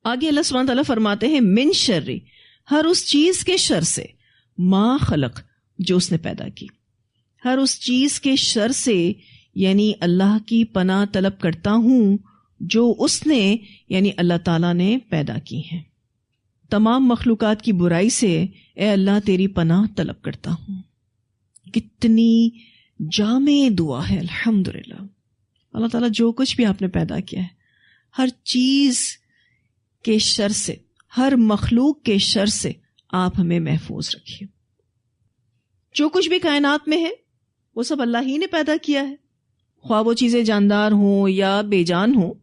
آگے اللہ سبحانہ تعالیٰ فرماتے ہیں من شر، ہر اس چیز کے شر سے، ما خلق، جو اس نے پیدا کی. ہر اس چیز کے شر سے یعنی اللہ کی پناہ طلب کرتا ہوں جو اس نے یعنی اللہ تعالیٰ نے پیدا کی ہیں. تمام مخلوقات کی برائی سے اے اللہ تیری پناہ طلب کرتا ہوں. کتنی جامع دعا ہے. الحمدللہ اللہ تعالیٰ جو کچھ بھی آپ نے پیدا کیا ہے ہر چیز کے شر سے، ہر مخلوق کے شر سے آپ ہمیں محفوظ رکھیے. جو کچھ بھی کائنات میں ہے وہ سب اللہ ہی نے پیدا کیا ہے، خواہ وہ چیزیں جاندار ہوں یا بے جان ہوں.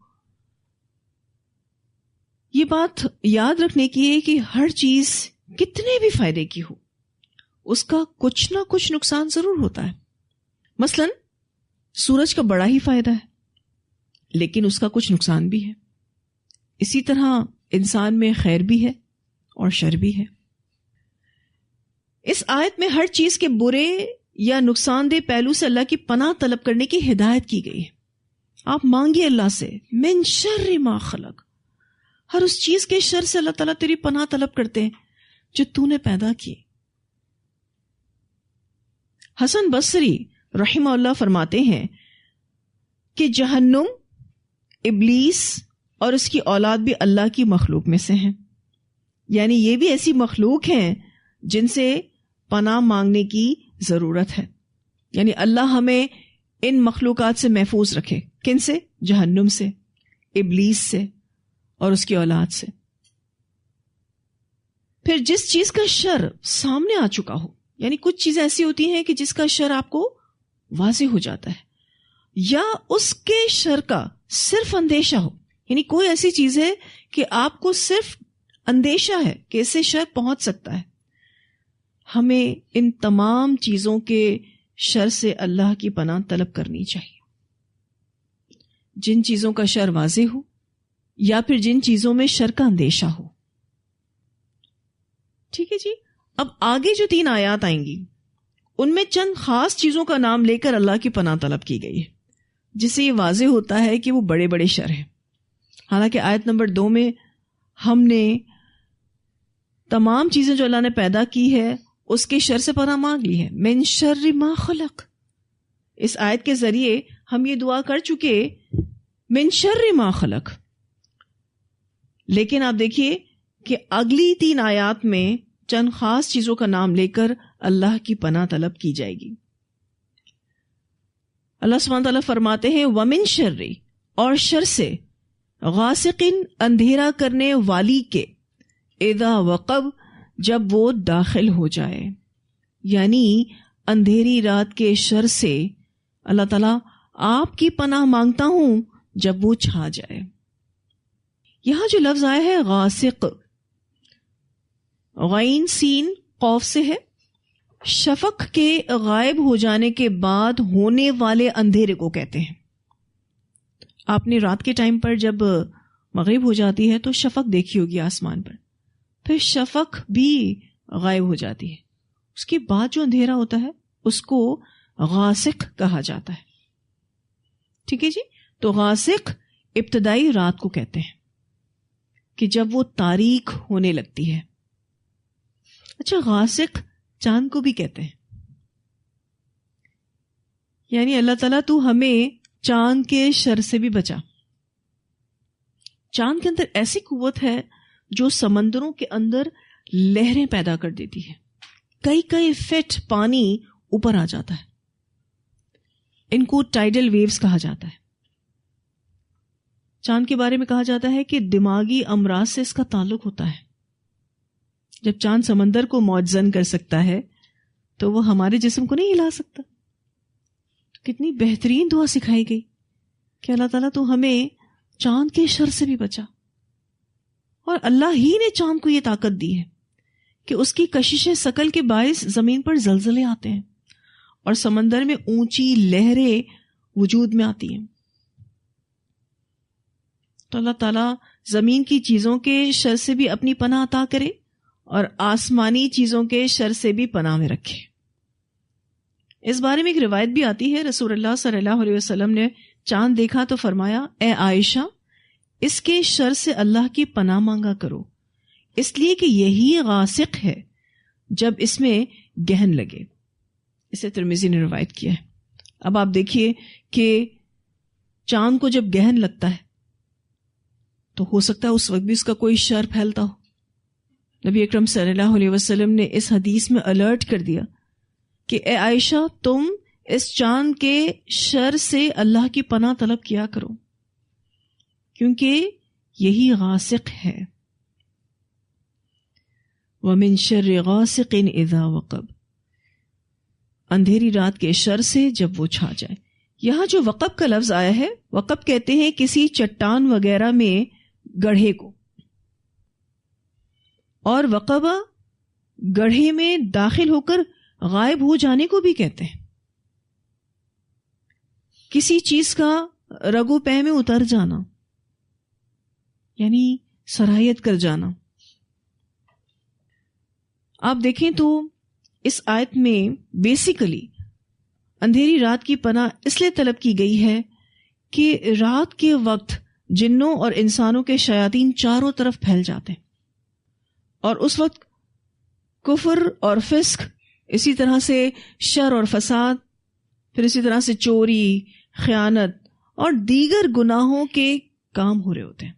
یہ بات یاد رکھنے کی ہے کہ ہر چیز کتنے بھی فائدے کی ہو اس کا کچھ نہ کچھ نقصان ضرور ہوتا ہے. مثلا سورج کا بڑا ہی فائدہ ہے لیکن اس کا کچھ نقصان بھی ہے. اسی طرح انسان میں خیر بھی ہے اور شر بھی ہے. اس آیت میں ہر چیز کے برے یا نقصان دہ پہلو سے اللہ کی پناہ طلب کرنے کی ہدایت کی گئی ہے. آپ مانگیے اللہ سے من شر ما خلق، ہر اس چیز کے شر سے اللہ تعالیٰ تیری پناہ طلب کرتے ہیں جو تو نے پیدا کی. حسن بصری رحمہ اللہ فرماتے ہیں کہ جہنم، ابلیس اور اس کی اولاد بھی اللہ کی مخلوق میں سے ہیں، یعنی یہ بھی ایسی مخلوق ہیں جن سے پناہ مانگنے کی ضرورت ہے. یعنی اللہ ہمیں ان مخلوقات سے محفوظ رکھے. کن سے؟ جہنم سے، ابلیس سے اور اس کی اولاد سے. پھر جس چیز کا شر سامنے آ چکا ہو، یعنی کچھ چیزیں ایسی ہوتی ہیں کہ جس کا شر آپ کو واضح ہو جاتا ہے، یا اس کے شر کا صرف اندیشہ ہو، یعنی کوئی ایسی چیز ہے کہ آپ کو صرف اندیشہ ہے کہ اس سے شر پہنچ سکتا ہے. ہمیں ان تمام چیزوں کے شر سے اللہ کی پناہ طلب کرنی چاہیے. جن چیزوں کا شر واضح ہو یا پھر جن چیزوں میں شر کا اندیشہ ہو. ٹھیک ہے جی. اب آگے جو 3 آیات آئیں گی ان میں چند خاص چیزوں کا نام لے کر اللہ کی پناہ طلب کی گئی ہے، جس سے یہ واضح ہوتا ہے کہ وہ بڑے بڑے شر ہیں. حالانکہ آیت نمبر 2 میں ہم نے تمام چیزیں جو اللہ نے پیدا کی ہے اس کے شر سے پناہ مانگ لی ہے. من شر ما خلق. اس آیت کے ذریعے ہم یہ دعا کر چکے من شر ما خلق. لیکن آپ دیکھیے کہ اگلی 3 آیات میں چند خاص چیزوں کا نام لے کر اللہ کی پناہ طلب کی جائے گی. اللہ سبحانہ تعالیٰ فرماتے ہیں وَمِن شَرِّ، اور شر سے، غاسقٍ، اندھیرا کرنے والی کے، اذا وقب، جب وہ داخل ہو جائے. یعنی اندھیری رات کے شر سے اللہ تعالیٰ آپ کی پناہ مانگتا ہوں جب وہ چھا جائے. یہاں جو لفظ آیا ہے غاسق، غین سین قوف سے ہے. شفق کے غائب ہو جانے کے بعد ہونے والے اندھیرے کو کہتے ہیں. آپ نے رات کے ٹائم پر جب مغرب ہو جاتی ہے تو شفق دیکھی ہوگی آسمان پر، پھر شفق بھی غائب ہو جاتی ہے، اس کے بعد جو اندھیرا ہوتا ہے اس کو غاسق کہا جاتا ہے. ٹھیک ہے جی. تو غاسق ابتدائی رات کو کہتے ہیں کہ جب وہ تاریک ہونے لگتی ہے. اچھا، غاسق چاند کو بھی کہتے ہیں. یعنی اللہ تعالیٰ تو ہمیں چاند کے شر سے بھی بچا. چاند کے اندر ایسی قوت ہے جو سمندروں کے اندر لہریں پیدا کر دیتی ہے. کئی فٹ پانی اوپر آ جاتا ہے. ان کو ٹائیڈل ویوز کہا جاتا ہے. چاند کے بارے میں کہا جاتا ہے کہ دماغی امراض سے اس کا تعلق ہوتا ہے. جب چاند سمندر کو موج زن کر سکتا ہے تو وہ ہمارے جسم کو نہیں ہلا سکتا. کتنی بہترین دعا سکھائی گئی کہ اللہ تعالیٰ تو ہمیں چاند کے شر سے بھی بچا. اور اللہ ہی نے چاند کو یہ طاقت دی ہے کہ اس کی کشش ثقل کے باعث زمین پر زلزلے آتے ہیں اور سمندر میں اونچی لہریں وجود میں آتی ہیں. تو اللہ تعالیٰ زمین کی چیزوں کے شر سے بھی اپنی پناہ عطا کرے اور آسمانی چیزوں کے شر سے بھی پناہ میں رکھے. اس بارے میں ایک روایت بھی آتی ہے، رسول اللہ صلی اللہ علیہ وسلم نے چاند دیکھا تو فرمایا، اے عائشہ، اس کے شر سے اللہ کی پناہ مانگا کرو، اس لیے کہ یہی غاسق ہے جب اس میں گہن لگے. اسے ترمذی نے روایت کیا ہے. اب آپ دیکھیے کہ چاند کو جب گہن لگتا ہے تو ہو سکتا ہے اس وقت بھی اس کا کوئی شر پھیلتا ہو. نبی اکرم صلی اللہ علیہ وسلم نے اس حدیث میں الرٹ کر دیا کہ اے عائشہ، تم اس چاند کے شر سے اللہ کی پناہ طلب کیا کرو کیونکہ یہی غاسق ہے. وَمِن شَرِّ غَاسِقٍ إِذَا وَقَبَ، اندھیری رات کے شر سے جب وہ چھا جائے. یہاں جو وقب کا لفظ آیا ہے، وقب کہتے ہیں کسی چٹان وغیرہ میں گڑھے کو، اور وقبہ گڑھے میں داخل ہو کر غائب ہو جانے کو بھی کہتے ہیں. کسی چیز کا رگو پے میں اتر جانا یعنی سرایت کر جانا. آپ دیکھیں تو اس آیت میں بیسیکلی اندھیری رات کی پناہ اس لیے طلب کی گئی ہے کہ رات کے وقت جنوں اور انسانوں کے شیاطین چاروں طرف پھیل جاتے ہیں، اور اس وقت کفر اور فسق، اسی طرح سے شر اور فساد، پھر اسی طرح سے چوری، خیانت اور دیگر گناہوں کے کام ہو رہے ہوتے ہیں.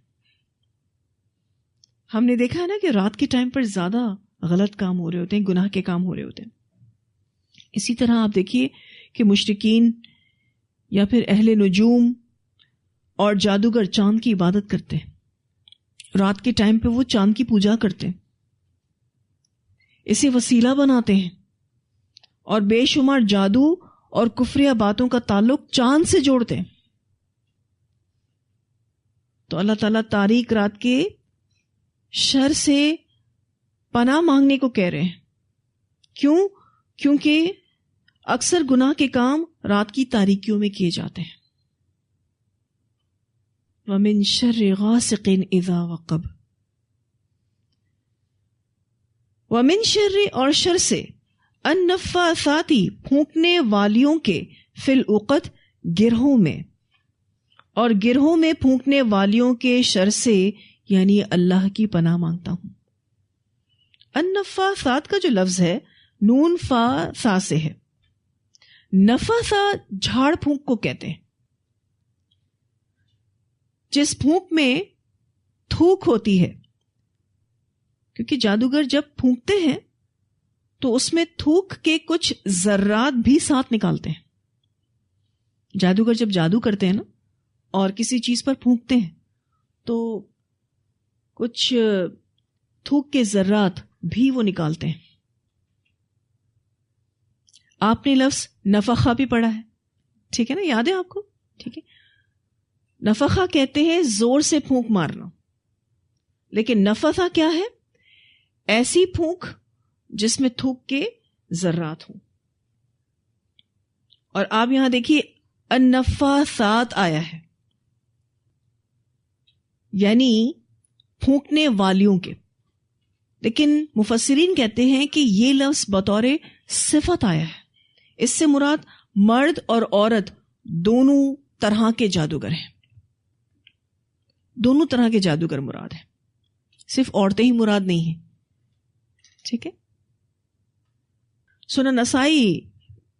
ہم نے دیکھا ہے نا کہ رات کے ٹائم پر زیادہ غلط کام ہو رہے ہوتے ہیں، گناہ کے کام ہو رہے ہوتے ہیں. اسی طرح آپ دیکھیے کہ مشرکین یا پھر اہل نجوم اور جادوگر چاند کی عبادت کرتے ہیں. رات کے ٹائم پہ وہ چاند کی پوجا کرتے ہیں، اسے وسیلہ بناتے ہیں، اور بے شمار جادو اور کفریہ باتوں کا تعلق چاند سے جوڑتے ہیں. تو اللہ تعالیٰ تاریک رات کے شر سے پناہ مانگنے کو کہہ رہے ہیں. کیوں؟ کیونکہ اکثر گناہ کے کام رات کی تاریکیوں میں کیے جاتے ہیں. وَمِن شَرِّ غَاسِقٍ إِذَا وَقَبَ، وَمِن شَرِّ اور شر سے، النفاثاتی پھونکنے والیوں کے، فی العقد گرہوں میں، اور گرہوں میں پھونکنے والیوں کے شر سے یعنی اللہ کی پناہ مانگتا ہوں. النفاثات کا جو لفظ ہے نون فا سا سے ہے. نفاسا جھاڑ پھونک کو کہتے ہیں. جس پھونک میں تھوک ہوتی ہے، کیونکہ جادوگر جب پھونکتے ہیں تو اس میں تھوک کے کچھ ذرات بھی ساتھ نکالتے ہیں. جادوگر جب جادو کرتے ہیں نا اور کسی چیز پر پھونکتے ہیں تو کچھ تھوک کے ذرات بھی وہ نکالتے ہیں. آپ نے لفظ نفخہ بھی پڑھا ہے، ٹھیک ہے نا، یاد ہے آپ کو؟ ٹھیک ہے. نفخہ کہتے ہیں زور سے پھونک مارنا، لیکن نفثہ کیا ہے؟ ایسی پھونک جس میں تھوک کے ذرات ہوں. اور آپ یہاں دیکھیے النفاثات آیا ہے، یعنی پھونکنے والیوں کے. لیکن مفسرین کہتے ہیں کہ یہ لفظ بطور صفت آیا ہے. اس سے مراد مرد اور عورت دونوں طرح کے جادوگر ہیں. دونوں طرح کے جادوگر مراد ہیں، صرف عورتیں ہی مراد نہیں ہیں. ٹھیک ہے. سنن نسائی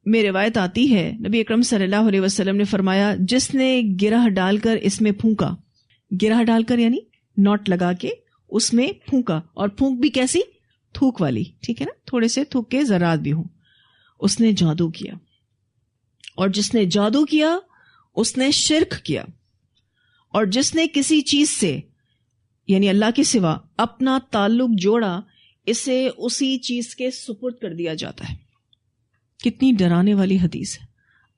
میں روایت آتی ہے، نبی اکرم صلی اللہ علیہ وسلم نے فرمایا، جس نے گرہ ڈال کر اس میں پھونکا، گرہ ڈال کر یعنی نوٹ لگا کے اس میں پھونکا، اور پھونک بھی کیسی؟ تھوک والی. ٹھیک ہے نا، تھوڑے سے تھوک کے ذرات بھی ہوں. اس نے جادو کیا، اور جس نے جادو کیا اس نے شرک کیا. اور جس نے کسی چیز سے یعنی اللہ کے سوا اپنا تعلق جوڑا، اسے اسی چیز کے سپرد کر دیا جاتا ہے. کتنی ڈرانے والی حدیث ہے.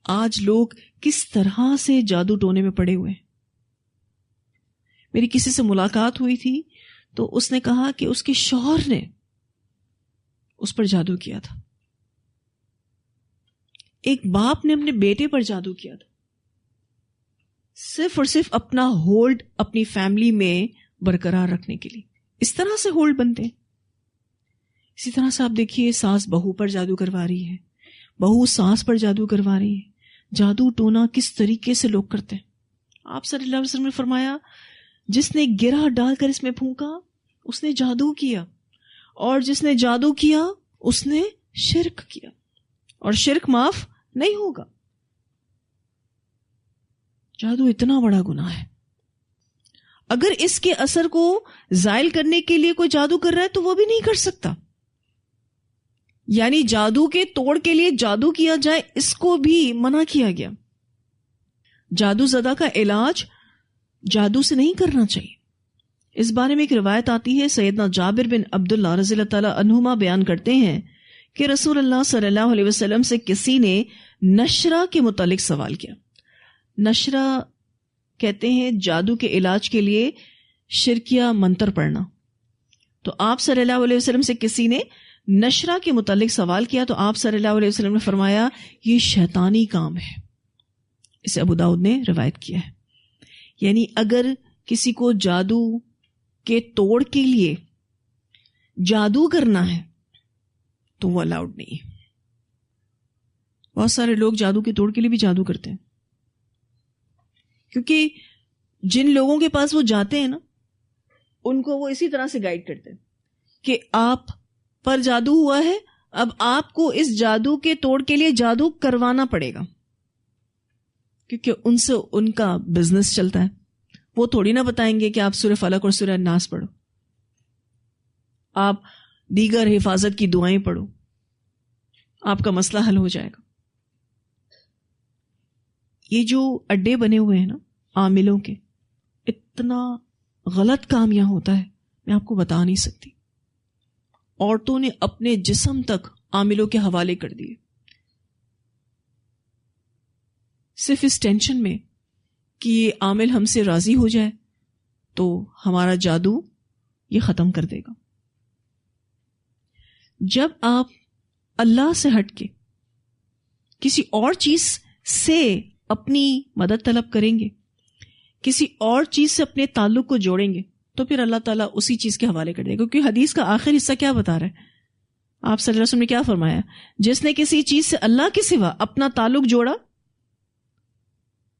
آج لوگ کس طرح سے جادو ٹونے میں پڑے ہوئے ہیں. میری کسی سے ملاقات ہوئی تھی تو اس نے کہا کہ اس کے شوہر نے اس پر جادو کیا تھا. ایک باپ نے اپنے بیٹے پر جادو کیا تھا، صرف اور صرف اپنا ہولڈ اپنی فیملی میں برقرار رکھنے کے لیے. اس طرح سے ہولڈ بنتے ہیں. اسی طرح سے آپ دیکھیے ساس بہو پر جادو کروا رہی ہے، بہو ساس پر جادو کروا رہی ہے. جادو ٹونا کس طریقے سے لوگ کرتے ہیں. آپ صلی اللہ علیہ وسلم نے فرمایا، جس نے گرہ ڈال کر اس میں پھونکا اس نے جادو کیا, اور جس نے جادو کیا اس نے شرک کیا, اور شرک معاف نہیں ہوگا. جادو اتنا بڑا گناہ ہے. اگر اس کے اثر کو زائل کرنے کے لیے کوئی جادو کر رہا ہے تو وہ بھی نہیں کر سکتا. یعنی جادو کے توڑ کے لیے جادو کیا جائے, اس کو بھی منع کیا گیا. جادو زدہ کا علاج جادو سے نہیں کرنا چاہیے. اس بارے میں ایک روایت آتی ہے, سیدنا جابر بن عبداللہ رضی اللہ تعالی عنہما بیان کرتے ہیں کہ رسول اللہ صلی اللہ علیہ وسلم سے کسی نے نشرہ کے متعلق سوال کیا. نشرہ کہتے ہیں جادو کے علاج کے لیے شرکیہ منتر پڑھنا. تو آپ صلی اللہ علیہ وسلم سے کسی نے نشرہ کے متعلق سوال کیا تو آپ صلی اللہ علیہ وسلم نے فرمایا یہ شیطانی کام ہے. اسے ابو داؤد نے روایت کیا ہے. یعنی اگر کسی کو جادو کے توڑ کے لیے جادو کرنا ہے تو وہ الاؤڈ نہیں ہے. بہت سارے لوگ جادو کے توڑ کے لیے بھی جادو کرتے ہیں, کیونکہ جن لوگوں کے پاس وہ جاتے ہیں نا ان کو وہ اسی طرح سے گائیڈ کرتے ہیں کہ آپ پر جادو ہوا ہے, اب آپ کو اس جادو کے توڑ کے لیے جادو کروانا پڑے گا, کیونکہ ان سے ان کا بزنس چلتا ہے. وہ تھوڑی نہ بتائیں گے کہ آپ سورہ فلق اور سورہ الناس پڑھو, آپ دیگر حفاظت کی دعائیں پڑھو, آپ کا مسئلہ حل ہو جائے گا. یہ جو اڈے بنے ہوئے ہیں نا عاملوں کے, اتنا غلط کام یہاں ہوتا ہے میں آپ کو بتا نہیں سکتی. عورتوں نے اپنے جسم تک عاملوں کے حوالے کر دیے, صرف اس ٹینشن میں کہ یہ عامل ہم سے راضی ہو جائے تو ہمارا جادو یہ ختم کر دے گا. جب آپ اللہ سے ہٹ کے کسی اور چیز سے اپنی مدد طلب کریں گے, کسی اور چیز سے اپنے تعلق کو جوڑیں گے, تو پھر اللہ تعالیٰ اسی چیز کے حوالے کر دے گا. کیونکہ حدیث کا آخر حصہ کیا بتا رہا ہے, آپ صلی اللہ علیہ وسلم نے کیا فرمایا, جس نے کسی چیز سے اللہ کے سوا اپنا تعلق جوڑا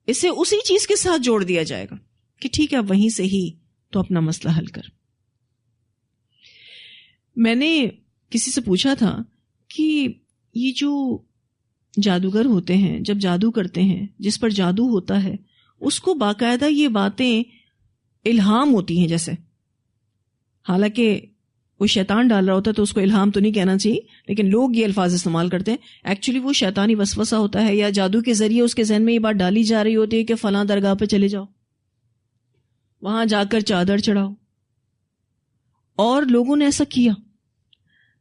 اسے اسی چیز کے ساتھ جوڑ دیا جائے گا کہ ٹھیک ہے وہیں سے ہی تو اپنا مسئلہ حل کر. میں نے کسی سے پوچھا تھا کہ یہ جو جادوگر ہوتے ہیں جب جادو کرتے ہیں, جس پر جادو ہوتا ہے اس کو باقاعدہ یہ باتیں الہام ہوتی ہیں جیسے, حالانکہ کوئی شیطان ڈال رہا ہوتا ہے تو اس کو الہام تو نہیں کہنا چاہیے, لیکن لوگ یہ الفاظ استعمال کرتے ہیں. ایکچولی وہ شیطانی وسوسہ ہوتا ہے, یا جادو کے ذریعے اس کے ذہن میں یہ بات ڈالی جا رہی ہوتی ہے کہ فلاں درگاہ پہ چلے جاؤ, وہاں جا کر چادر چڑھاؤ. اور لوگوں نے ایسا کیا.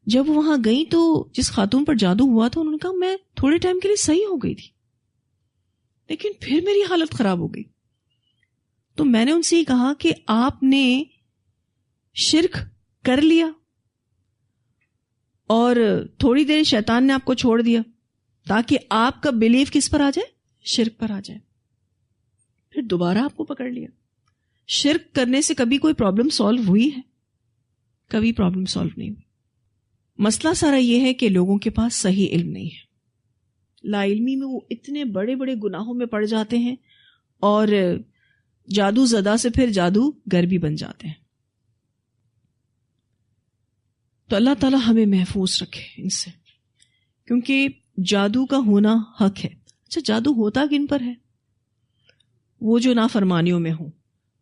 جب وہاں گئی تو جس خاتون پر جادو ہوا تھا انہوں نے کہا میں تھوڑے ٹائم کے لیے صحیح ہو گئی تھی لیکن پھر میری حالت خراب ہو گئی. تو میں نے ان سے یہ کہا کہ آپ نے شرک کر لیا اور تھوڑی دیر شیطان نے آپ کو چھوڑ دیا تاکہ آپ کا بلیف کس پر آ جائے, شرک پر آ جائے. پھر دوبارہ آپ کو پکڑ لیا. شرک کرنے سے کبھی کوئی پرابلم سالو ہوئی ہے؟ کبھی پرابلم سالو نہیں ہوئی. مسئلہ سارا یہ ہے کہ لوگوں کے پاس صحیح علم نہیں ہے. لا علمی میں وہ اتنے بڑے بڑے گناہوں میں پڑ جاتے ہیں اور جادو زدہ سے پھر جادو گر بھی بن جاتے ہیں. تو اللہ تعالیٰ ہمیں محفوظ رکھے ان سے, کیونکہ جادو کا ہونا حق ہے. اچھا جادو ہوتا کن پر ہے؟ وہ جو نافرمانیوں میں ہوں,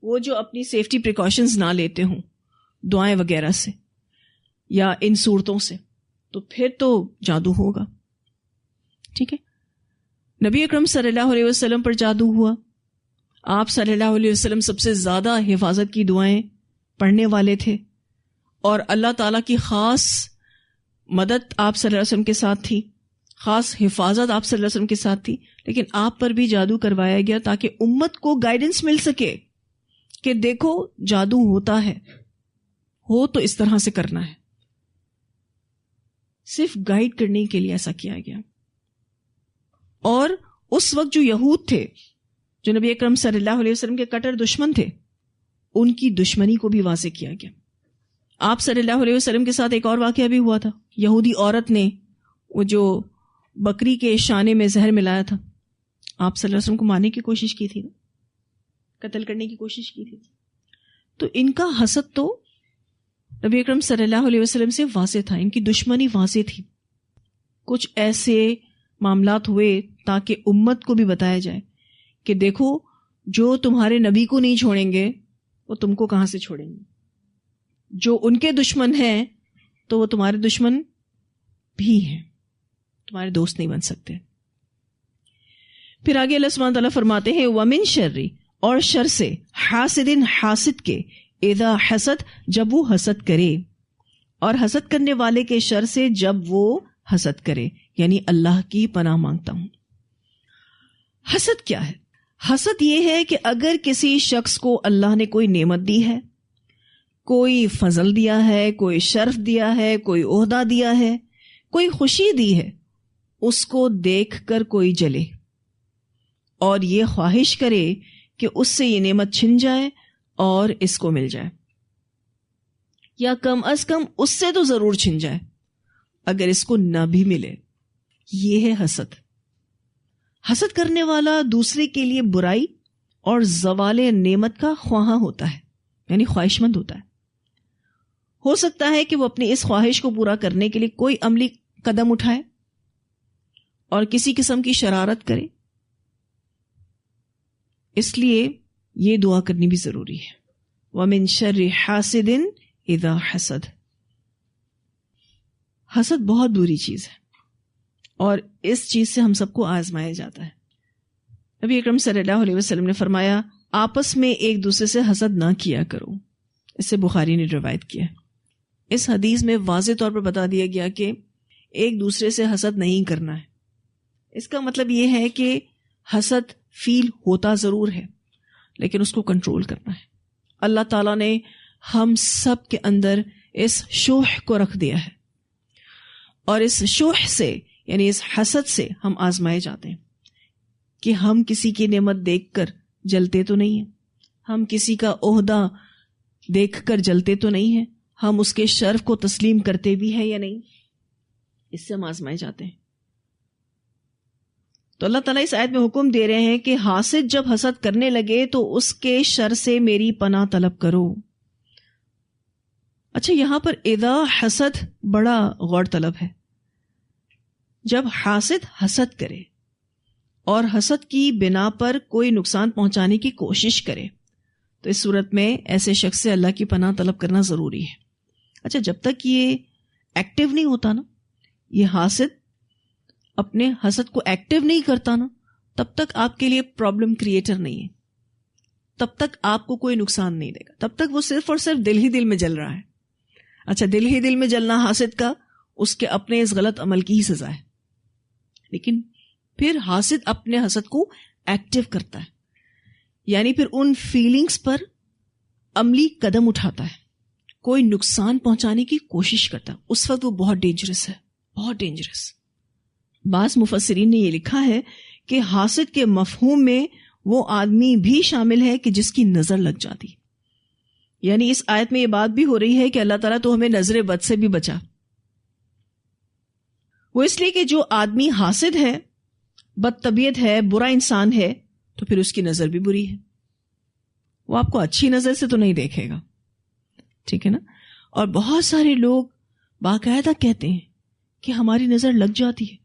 وہ جو اپنی سیفٹی پریکاشنز نہ لیتے ہوں دعائیں وغیرہ سے یا ان صورتوں سے, تو پھر تو جادو ہوگا. ٹھیک ہے, نبی اکرم صلی اللہ علیہ وسلم پر جادو ہوا. آپ صلی اللہ علیہ وسلم سب سے زیادہ حفاظت کی دعائیں پڑھنے والے تھے اور اللہ تعالیٰ کی خاص مدد آپ صلی اللہ علیہ وسلم کے ساتھ تھی, خاص حفاظت آپ صلی اللہ علیہ وسلم کے ساتھ تھی. لیکن آپ پر بھی جادو کروایا گیا تاکہ امت کو گائیڈنس مل سکے کہ دیکھو جادو ہوتا ہے, ہو تو اس طرح سے کرنا ہے. صرف گائیڈ کرنے کے لیے ایسا کیا گیا. اور اس وقت جو یہود تھے جو نبی اکرم صلی اللہ علیہ وسلم کے کٹر دشمن تھے, ان کی دشمنی کو بھی واضح کیا گیا. آپ صلی اللہ علیہ وسلم کے ساتھ ایک اور واقعہ بھی ہوا تھا. یہودی عورت نے وہ جو بکری کے شانے میں زہر ملایا تھا, آپ صلی اللہ علیہ وسلم کو مارنے کی کوشش کی تھی, قتل کرنے کی کوشش کی تھی. تو ان کا حسد تو نبی اکرم صلی اللہ علیہ وسلم سے واضح تھا، ان کی دشمنی واضح تھی. کچھ ایسے معاملات ہوئے تاکہ امت کو بھی بتایا جائے کہ دیکھو جو تمہارے نبی کو نہیں چھوڑیں گے وہ تم کو کہاں سے چھوڑیں گے، جو ان کے دشمن ہیں تو وہ تمہارے دشمن بھی ہیں، تمہارے دوست نہیں بن سکتے. پھر آگے اللہ سبحانہ تعالیٰ فرماتے ہیں وَمِن شَرِّ، اور شر سے، حاسدن، حاسد کے، اذا حسد، جب وہ حسد کرے، اور حسد کرنے والے کے شر سے جب وہ حسد کرے، یعنی اللہ کی پناہ مانگتا ہوں. حسد کیا ہے؟ حسد یہ ہے کہ اگر کسی شخص کو اللہ نے کوئی نعمت دی ہے، کوئی فضل دیا ہے، کوئی شرف دیا ہے، کوئی عہدہ دیا ہے، کوئی خوشی دی ہے، اس کو دیکھ کر کوئی جلے اور یہ خواہش کرے کہ اس سے یہ نعمت چھن جائے اور اس کو مل جائے، یا کم از کم اس سے تو ضرور چھن جائے اگر اس کو نہ بھی ملے. یہ ہے حسد. حسد کرنے والا دوسرے کے لیے برائی اور زوال نعمت کا خواہاں ہوتا ہے، یعنی خواہش مند ہوتا ہے. ہو سکتا ہے کہ وہ اپنی اس خواہش کو پورا کرنے کے لیے کوئی عملی قدم اٹھائے اور کسی قسم کی شرارت کرے. اس لیے یہ دعا کرنی بھی ضروری ہے. وَمِن شَرِّ حَاسِدٍ اِذَا حَسَدَ. حسد بہت بری چیز ہے اور اس چیز سے ہم سب کو آزمایا جاتا ہے. نبی اکرم صلی اللہ علیہ وسلم نے فرمایا آپس میں ایک دوسرے سے حسد نہ کیا کرو. اس سے بخاری نے روایت کیا. اس حدیث میں واضح طور پر بتا دیا گیا کہ ایک دوسرے سے حسد نہیں کرنا ہے. اس کا مطلب یہ ہے کہ حسد فیل ہوتا ضرور ہے لیکن اس کو کنٹرول کرنا ہے. اللہ تعالیٰ نے ہم سب کے اندر اس شوح کو رکھ دیا ہے اور اس شوح سے یعنی اس حسد سے ہم آزمائے جاتے ہیں کہ ہم کسی کی نعمت دیکھ کر جلتے تو نہیں ہیں، ہم کسی کا عہدہ دیکھ کر جلتے تو نہیں ہیں، ہم اس کے شرف کو تسلیم کرتے بھی ہیں یا نہیں. اس سے ہم آزمائے جاتے ہیں. تو اللہ تعالیٰ اس آیت میں حکم دے رہے ہیں کہ حاسد جب حسد کرنے لگے تو اس کے شر سے میری پناہ طلب کرو. اچھا، یہاں پر اذا حسد بڑا غور طلب ہے. جب حاسد حسد کرے اور حسد کی بنا پر کوئی نقصان پہنچانے کی کوشش کرے تو اس صورت میں ایسے شخص سے اللہ کی پناہ طلب کرنا ضروری ہے. اچھا، جب تک یہ ایکٹیو نہیں ہوتا نا، یہ حاسد اپنے حسد کو ایکٹیو نہیں کرتا نا، تب تک آپ کے لیے پرابلم کریٹر نہیں ہے، تب تک آپ کو کوئی نقصان نہیں دے گا، تب تک وہ صرف اور صرف دل ہی دل میں جل رہا ہے. اچھا، دل ہی دل میں جلنا حاسد کا اس کے اپنے اس غلط عمل کی ہی سزا ہے. لیکن پھر حاسد اپنے حسد کو ایکٹیو کرتا ہے، یعنی پھر ان فیلنگز پر عملی قدم اٹھاتا ہے، کوئی نقصان پہنچانے کی کوشش کرتا ہے. اس وقت وہ بہت ڈینجرس ہے، بہت ڈینجرس. بعض مفسرین نے یہ لکھا ہے کہ حاسد کے مفہوم میں وہ آدمی بھی شامل ہے کہ جس کی نظر لگ جاتی. یعنی اس آیت میں یہ بات بھی ہو رہی ہے کہ اللہ تعالیٰ تو ہمیں نظر بد سے بھی بچا. وہ اس لیے کہ جو آدمی حاسد ہے، بد طبیعت ہے، برا انسان ہے، تو پھر اس کی نظر بھی بری ہے. وہ آپ کو اچھی نظر سے تو نہیں دیکھے گا، ٹھیک ہے نا. اور بہت سارے لوگ باقاعدہ کہتے ہیں کہ ہماری نظر لگ جاتی ہے.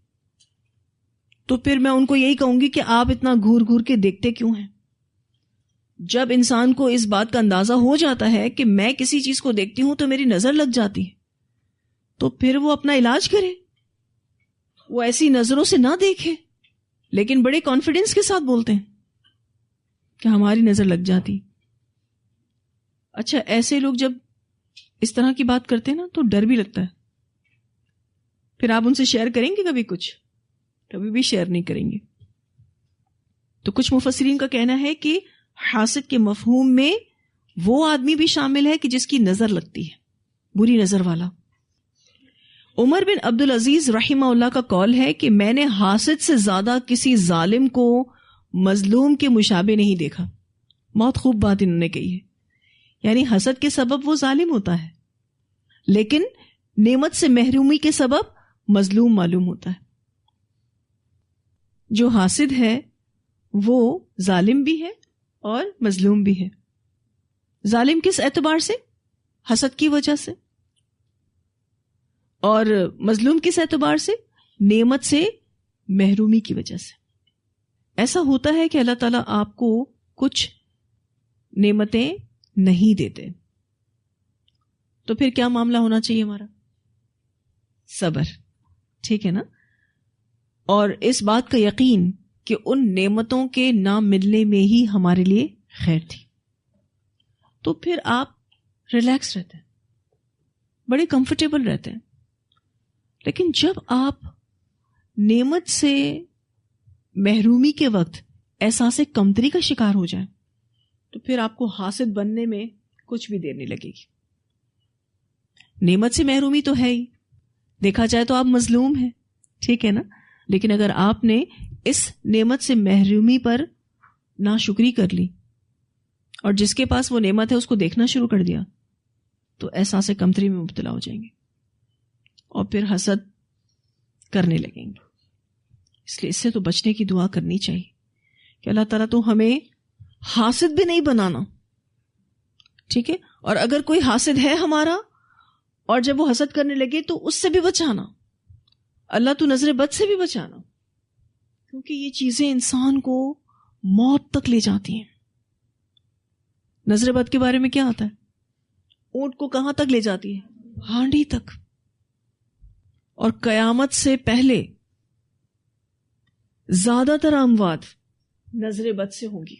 تو پھر میں ان کو یہی کہوں گی کہ آپ اتنا گھور گھور کے دیکھتے کیوں ہیں؟ جب انسان کو اس بات کا اندازہ ہو جاتا ہے کہ میں کسی چیز کو دیکھتی ہوں تو میری نظر لگ جاتی ہے، تو پھر وہ اپنا علاج کرے. وہ ایسی نظروں سے نہ دیکھے، لیکن بڑے کانفیڈنس کے ساتھ بولتے ہیں کہ ہماری نظر لگ جاتی. اچھا، ایسے لوگ جب اس طرح کی بات کرتے ہیں نا تو ڈر بھی لگتا ہے. پھر آپ ان سے شیئر کریں گے کبھی؟ کچھ کبھی بھی شیئر نہیں کریں گے. تو کچھ مفسرین کا کہنا ہے کہ حاسد کے مفہوم میں وہ آدمی بھی شامل ہے کہ جس کی نظر لگتی ہے، بری نظر والا. عمر بن عبدالعزیز رحمہ اللہ کا قول ہے کہ میں نے حاسد سے زیادہ کسی ظالم کو مظلوم کے مشابہ نہیں دیکھا. بہت خوب بات انہوں نے کہی ہے. یعنی حسد کے سبب وہ ظالم ہوتا ہے، لیکن نعمت سے محرومی کے سبب مظلوم معلوم ہوتا ہے. جو حاسد ہے وہ ظالم بھی ہے اور مظلوم بھی ہے. ظالم کس اعتبار سے؟ حسد کی وجہ سے. اور مظلوم کس اعتبار سے؟ نعمت سے محرومی کی وجہ سے. ایسا ہوتا ہے کہ اللہ تعالیٰ آپ کو کچھ نعمتیں نہیں دیتے، تو پھر کیا معاملہ ہونا چاہیے ہمارا؟ صبر. ٹھیک ہے نا؟ اور اس بات کا یقین کہ ان نعمتوں کے نہ ملنے میں ہی ہمارے لیے خیر تھی. تو پھر آپ ریلیکس رہتے ہیں، بڑے کمفرٹیبل رہتے ہیں. لیکن جب آپ نعمت سے محرومی کے وقت احساس کمتری کا شکار ہو جائیں تو پھر آپ کو حاسد بننے میں کچھ بھی دیر نہیں لگے گی. نعمت سے محرومی تو ہے ہی، دیکھا جائے تو آپ مظلوم ہیں، ٹھیک ہے نا؟ لیکن اگر آپ نے اس نعمت سے محرومی پر ناشکری کر لی اور جس کے پاس وہ نعمت ہے اس کو دیکھنا شروع کر دیا تو احساس کمتری میں مبتلا ہو جائیں گے اور پھر حسد کرنے لگیں گے. اس لیے اس سے تو بچنے کی دعا کرنی چاہیے کہ اللہ تعالیٰ تو ہمیں حاسد بھی نہیں بنانا، ٹھیک ہے؟ اور اگر کوئی حاسد ہے ہمارا اور جب وہ حسد کرنے لگے تو اس سے بھی بچانا. اللہ تو نظر بد سے بھی بچانا، کیونکہ یہ چیزیں انسان کو موت تک لے جاتی ہیں. نظر بد کے بارے میں کیا آتا ہے؟ اونٹ کو کہاں تک لے جاتی ہے؟ ہانڈی تک. اور قیامت سے پہلے زیادہ تر اموات نظر بد سے ہوں گی.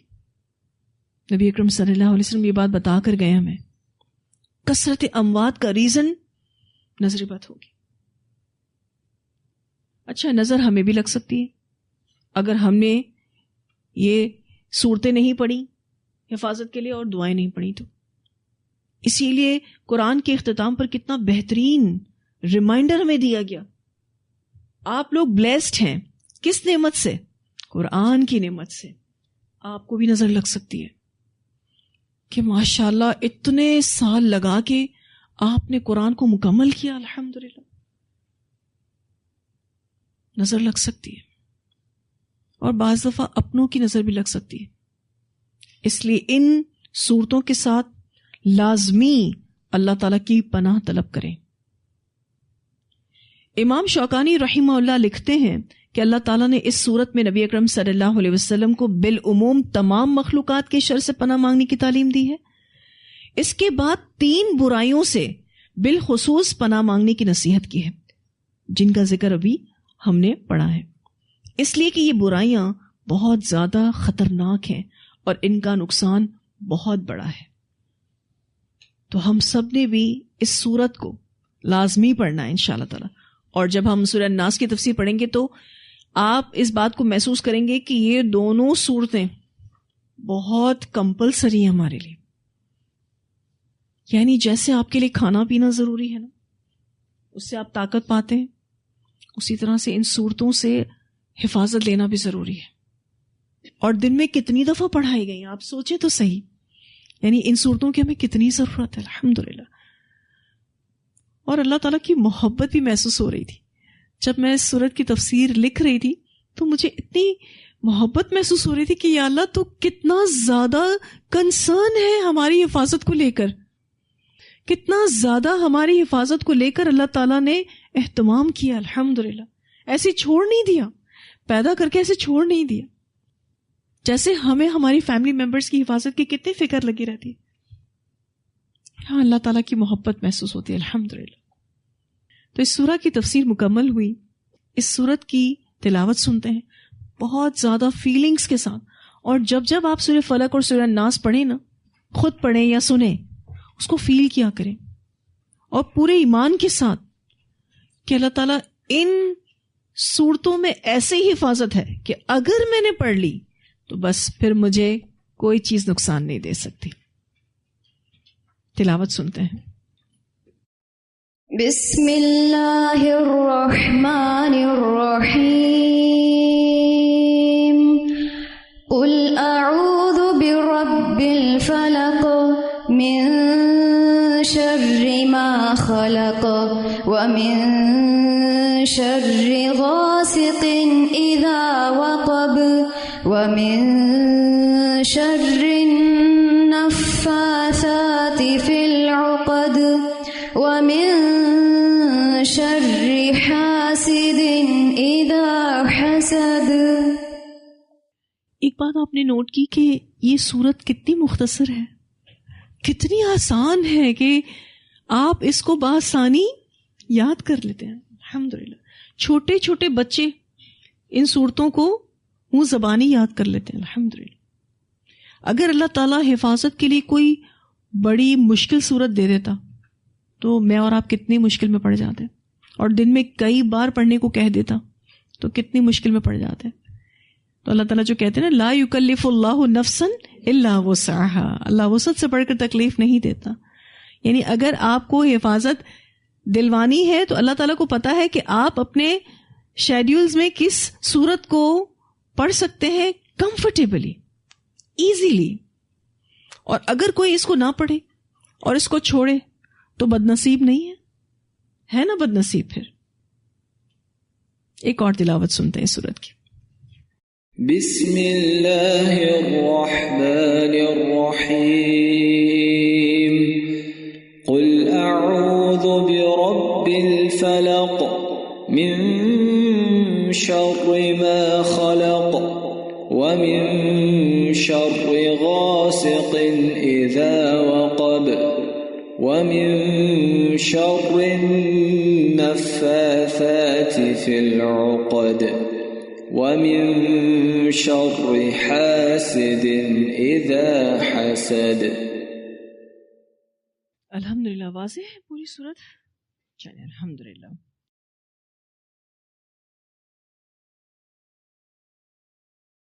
نبی اکرم صلی اللہ علیہ وسلم یہ بات بتا کر گئے ہمیں، کثرت اموات کا ریزن نظر بد ہوگی. اچھا، نظر ہمیں بھی لگ سکتی ہے اگر ہم نے یہ صورتیں نہیں پڑھی حفاظت کے لیے اور دعائیں نہیں پڑھی تو. اسی لیے قرآن کے اختتام پر کتنا بہترین ریمائنڈر ہمیں دیا گیا. آپ لوگ بلیسڈ ہیں. کس نعمت سے؟ قرآن کی نعمت سے. آپ کو بھی نظر لگ سکتی ہے کہ ماشاءاللہ اتنے سال لگا کے آپ نے قرآن کو مکمل کیا، الحمدللہ. نظر لگ سکتی ہے اور بعض دفعہ اپنوں کی نظر بھی لگ سکتی ہے. اس لیے ان صورتوں کے ساتھ لازمی اللہ تعالیٰ کی پناہ طلب کریں. امام شوکانی رحمہ اللہ لکھتے ہیں کہ اللہ تعالیٰ نے اس صورت میں نبی اکرم صلی اللہ علیہ وسلم کو بالعموم تمام مخلوقات کے شر سے پناہ مانگنے کی تعلیم دی ہے. اس کے بعد 3 برائیوں سے بالخصوص پناہ مانگنے کی نصیحت کی ہے، جن کا ذکر ابھی ہم نے پڑھا ہے. اس لیے کہ یہ برائیاں بہت زیادہ خطرناک ہیں اور ان کا نقصان بہت بڑا ہے. تو ہم سب نے بھی اس سورت کو لازمی پڑھنا ہے انشاءاللہ تعالی. اور جب ہم سورہ الناس کی تفسیر پڑھیں گے تو آپ اس بات کو محسوس کریں گے کہ یہ دونوں صورتیں بہت کمپلسری ہیں ہمارے لیے. یعنی جیسے آپ کے لیے کھانا پینا ضروری ہے نا، اس سے آپ طاقت پاتے ہیں، اسی طرح سے ان صورتوں سے حفاظت لینا بھی ضروری ہے. اور دن میں کتنی دفعہ پڑھائی گئی آپ سوچیں تو صحیح. یعنی ان صورتوں کی ہمیں کتنی ضرورت ہے الحمدللہ. اور اللہ تعالیٰ کی محبت بھی محسوس ہو رہی تھی. جب میں اس سورت کی تفسیر لکھ رہی تھی تو مجھے اتنی محبت محسوس ہو رہی تھی کہ یا اللہ تو کتنا زیادہ کنسرن ہے ہماری حفاظت کو لے کر، کتنا زیادہ ہماری حفاظت کو لے کر اللہ تعالیٰ نے اہتمام کیا. الحمدللہ ایسے چھوڑ نہیں دیا، پیدا کر کے ایسے چھوڑ نہیں دیا. جیسے ہمیں ہماری فیملی ممبرز کی حفاظت کی کتنی فکر لگی رہتی ہے. ہاں اللہ تعالیٰ کی محبت محسوس ہوتی ہے الحمدللہ. تو اس سورہ کی تفسیر مکمل ہوئی. اس سورت کی تلاوت سنتے ہیں بہت زیادہ فیلنگز کے ساتھ. اور جب آپ سورہ فلق اور سورہ الناس پڑھیں نا، خود پڑھیں یا سنیں، اس کو فیل کیا کریں اور پورے ایمان کے ساتھ کہ اللہ تعالیٰ ان صورتوں میں ایسے ہی حفاظت ہے کہ اگر میں نے پڑھ لی تو بس پھر مجھے کوئی چیز نقصان نہیں دے سکتی. تلاوت سنتے ہیں. بسم اللہ الرحمن الرحیم. قل اعوذ برب الفلق من شر ما خلق ومن شر غاسق اذا وقب ومن شر النفاثات بات آپ نے نوٹ کی کہ یہ سورت کتنی مختصر ہے، کتنی آسان ہے کہ آپ اس کو بآسانی یاد کر لیتے ہیں. الحمدللہ چھوٹے چھوٹے بچے ان صورتوں کو منہ زبانی یاد کر لیتے ہیں. الحمدللہ اگر اللہ تعالیٰ حفاظت کے لیے کوئی بڑی مشکل صورت دے دیتا تو میں اور آپ کتنی مشکل میں پڑ جاتے، اور دن میں کئی بار پڑھنے کو کہہ دیتا تو کتنی مشکل میں پڑ جاتے. تو اللہ تعالیٰ جو کہتے ہیں نا لا یکلف اللہ نفسا الا وسعها، اللہ وسعت سے بڑھ کر تکلیف نہیں دیتا. یعنی اگر آپ کو حفاظت دلوانی ہے تو اللہ تعالیٰ کو پتا ہے کہ آپ اپنے شیڈیولز میں کس صورت کو پڑھ سکتے ہیں کمفرٹیبلی، ایزیلی. اور اگر کوئی اس کو نہ پڑھے اور اس کو چھوڑے تو بد نصیب نہیں ہے نا بد نصیب. پھر ایک اور تلاوت سنتے ہیں سورت کی. بسم اللہ الرحمن الرحیم قل اعوذ برب الفلق من شر ما خلق ومن شر غاسق اذا وقب ومن شر النفاثات في العقد ومن شر حاسد اذا حسد. الحمدللہ واضح ہے پوری صورت. چلیں الحمدللہ.